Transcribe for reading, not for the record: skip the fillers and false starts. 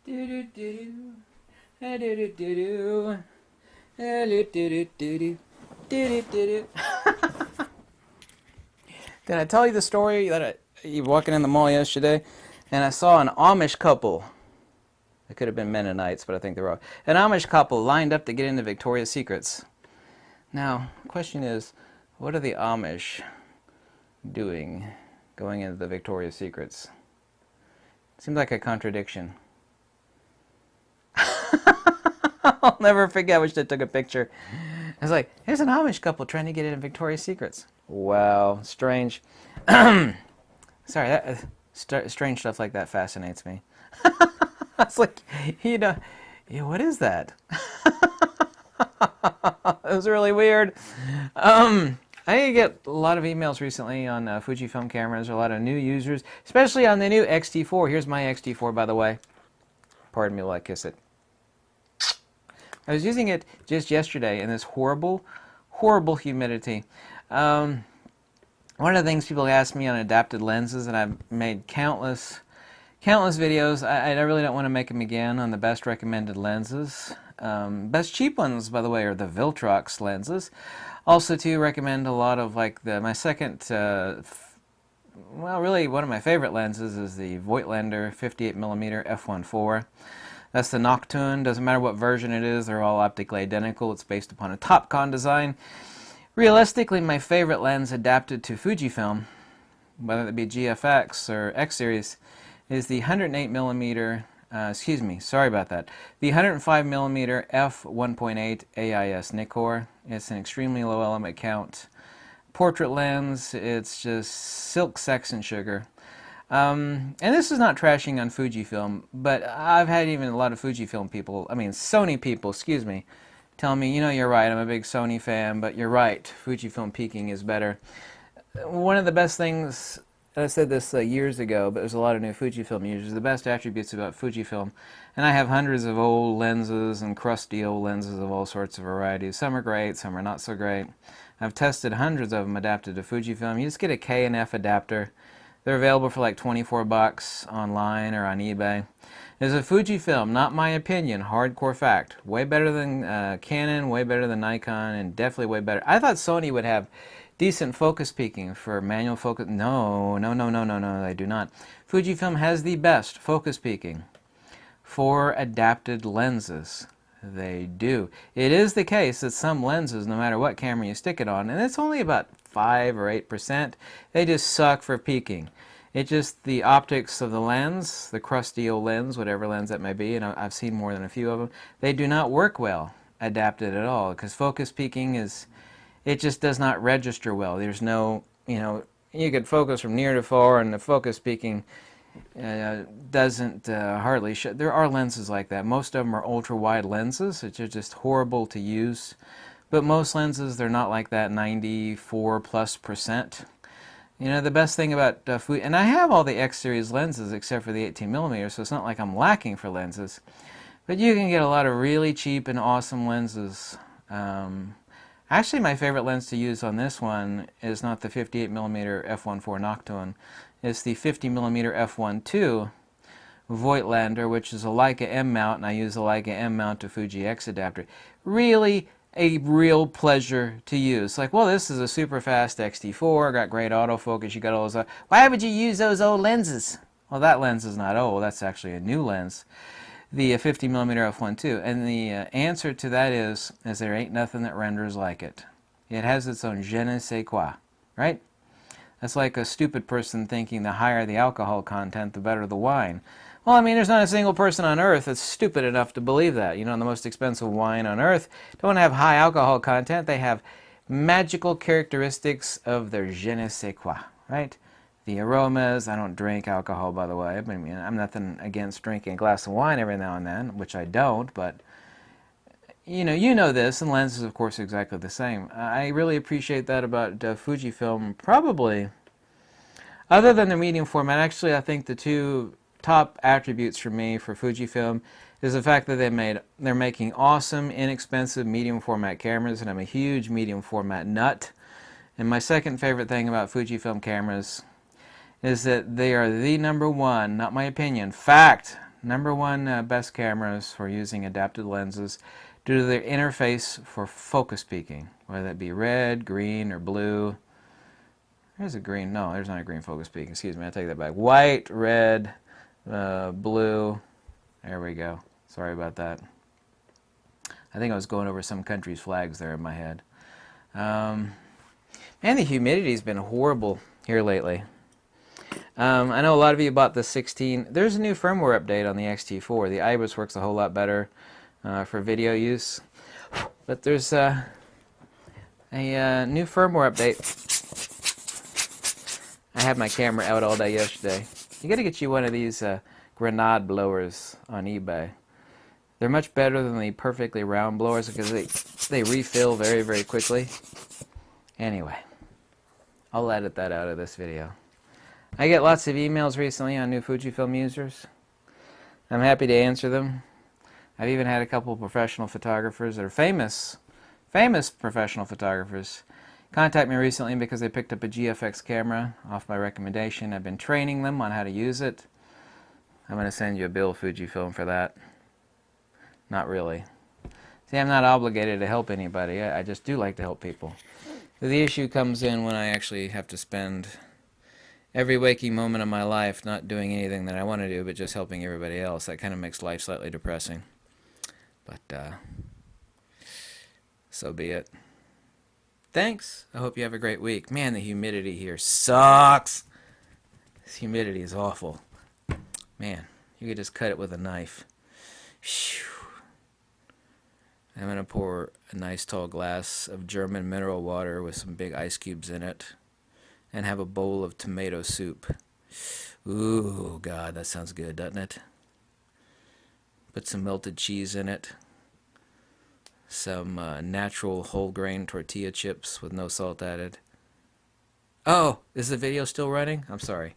Do do do do do do do do do do do. Did I tell you the story that you walking in the mall yesterday, and I saw an Amish couple. It could have been Mennonites, but I think they're all an Amish couple lined up to get into Victoria's Secrets. Now, the question is, what are the Amish doing going into the Victoria's Secrets? Seems like a contradiction. I'll never forget. I wish I took a picture. I was like, here's an Amish couple trying to get into Victoria's Secrets. Wow, strange. Sorry, strange stuff like that fascinates me. I was like, what is that? It was really weird. I get a lot of emails recently on Fujifilm cameras, a lot of new users, especially on the new X-T4. Here's my X-T4, by the way. Pardon me while I kiss it. I was using it just yesterday in this horrible, horrible humidity. One of the things people ask me on adapted lenses, and I've made countless videos. I really don't want to make them again on the best recommended lenses. Best cheap ones, by the way, are the Viltrox lenses. Also, to recommend a lot of my second, well, really one of my favorite lenses is the Voigtlander 58mm f1.4. That's the Nocturne. Doesn't matter what version it is, they're all optically identical. It's based upon a Topcon design. Realistically, my favorite lens adapted to Fujifilm, whether it be GFX or X series, is the 108mm, excuse me, sorry about that, the 105mm f1.8 AIS Nikkor. It's an extremely low element count portrait lens. It's just silk, sex, and sugar. And this is not trashing on Fujifilm, but I've had even a lot of Fujifilm people, Sony people, excuse me, tell me, you're right, I'm a big Sony fan, but you're right, Fujifilm peaking is better. One of the best things, I said this years ago, but there's a lot of new Fujifilm users, the best attributes about Fujifilm, and I have hundreds of old lenses and crusty old lenses of all sorts of varieties. Some are great, some are not so great. I've tested hundreds of them adapted to Fujifilm. You just get a K and F adapter. They're available for like 24 bucks online or on eBay. There's a Fujifilm, not my opinion, hardcore fact. Way better than Canon, way better than Nikon, and definitely way better. I thought Sony would have decent focus peaking for manual focus. No, they do not. Fujifilm has the best focus peaking for adapted lenses. They do. It is the case that some lenses, no matter what camera you stick it on, and it's only about 5 or 8%, they just suck for peaking. It's just the optics of the lens, the crusty old lens, whatever lens that may be, and I've seen more than a few of them, they do not work well adapted at all, because focus peaking it just does not register well. There's no, you could focus from near to far, and the focus peaking doesn't hardly show. There are lenses like that. Most of them are ultra-wide lenses, which are just horrible to use. But most lenses, they're not like that 94+%. The best thing about and I have all the X series lenses except for the 18mm, so it's not like I'm lacking for lenses. But you can get a lot of really cheap and awesome lenses. Actually, my favorite lens to use on this one is not the 58mm f1.4 Nocturne. It's the 50mm f1.2 Voigtlander, which is a Leica M mount, and I use the Leica M mount to Fuji X adapter. Really a real pleasure to use. Like, well, this is a super fast X-T4, got great autofocus, you got all those. Why would you use those old lenses? Well, that lens is not old, that's actually a new lens. The 50mm f1.2. And the answer to that is there ain't nothing that renders like it. It has its own je ne sais quoi, right? That's like a stupid person thinking the higher the alcohol content, the better the wine. Well, there's not a single person on earth that's stupid enough to believe that. The most expensive wine on earth don't have high alcohol content. They have magical characteristics of their je ne sais quoi, right? The aromas. I don't drink alcohol, by the way. I'm nothing against drinking a glass of wine every now and then, which I don't, but you know this, and lenses, of course, are exactly the same. I really appreciate that about Fujifilm. Probably, other than the medium format, actually, I think the two top attributes for me for Fujifilm is the fact that they're making awesome, inexpensive medium format cameras, and I'm a huge medium format nut. And my second favorite thing about Fujifilm cameras is that they are the number one, not my opinion, fact, #1 best cameras for using adapted lenses due to their interface for focus peaking, whether that be red, green, or blue. There's a green. No, there's not a green focus peak. Excuse me, I take that back. White, red, blue. There we go. Sorry about that. I think I was going over some country's flags there in my head. Man, the humidity's been horrible here lately. I know a lot of you bought the 16. There's a new firmware update on the XT4. The IBIS works a whole lot better for video use. But there's a new firmware update. I had my camera out all day yesterday. You got to get you one of these grenade blowers on eBay. They're much better than the perfectly round blowers because they refill very, very quickly. Anyway, I'll edit that out of this video. I get lots of emails recently on new Fujifilm users. I'm happy to answer them. I've even had a couple of professional photographers that are famous professional photographers contact me recently because they picked up a GFX camera off my recommendation. I've been training them on how to use it. I'm going to send you a bill, Fujifilm, for that. Not really. See, I'm not obligated to help anybody. I just do like to help people. The issue comes in when I actually have to spend every waking moment of my life not doing anything that I want to do, but just helping everybody else. That kind of makes life slightly depressing. But, so be it. Thanks. I hope you have a great week. Man, the humidity here sucks. This humidity is awful. Man, you could just cut it with a knife. Whew. I'm going to pour a nice tall glass of German mineral water with some big ice cubes in it and have a bowl of tomato soup. Ooh, God, that sounds good, doesn't it? Put some melted cheese in it. Some natural whole grain tortilla chips with no salt added. Oh, is the video still running? I'm sorry.